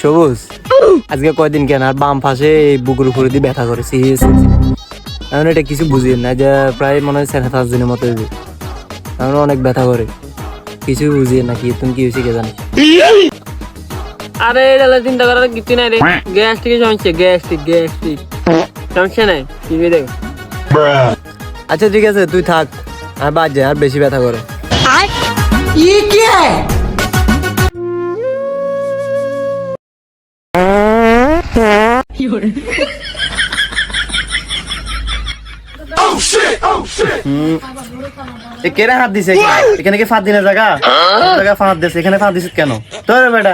সবুজ আজকে কয়দিন কেন আর বাম পাশে বুকুর উপরে দিয়ে ব্যথা করেছি। এখন এটা কিছু বুঝি না, যে প্রায় মনে হয় 4-5 দিনের মতো এখন অনেক ব্যথা করে, কিছু বুঝি না। কি তুমি কি হয়েছে কে জানি। আরে এটা চিন্তা করার কিছু নাই রে, গ্যাস্ট্রিক সমস্যা, গ্যাস্ট্রিক সমস্যা নাই, কি দেখ। আচ্ছা ঠিক আছে তুই থাক, আর বাদ যায়, আর বেশি ব্যথা করে। কেরা হাত দিছে এখানে? কি ফাঁদ দিনের জায়গা? ফাঁদ দিছে এখানে, ফাঁদ দিছিস কেন তোর বেটা?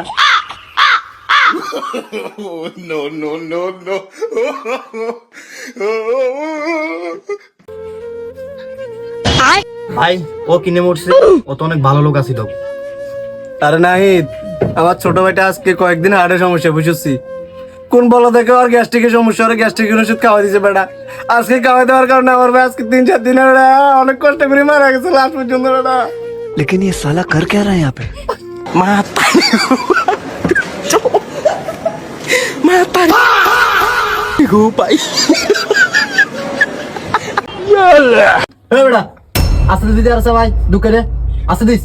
ভাই ও কিনে মরছে, ও তো অনেক ভালো লোক আছিল। আরে নাহিদ, আমার ছোট ভাইটা আজকে কয়েকদিন হার্টের সমস্যা বুঝছি। কোন বলো দেখে আর গ্যাস্ট্রিকের সমস্যা, আর গ্যাস্ট্রিকের ওষুধ খাওয়া দিছে বেটা। আজকে খাওয়াই দেওয়ার কারণে আমার ভাই আজকে 3-4 দিন অনেক কষ্ট করে মারা গেছে লাস্ট পর্যন্ত বেটা। लेकिन ये साला कर क्या रहा है यहाँ पे? বেটা আসতে দিতে আর ভাই দুঃখে আসতে দিস।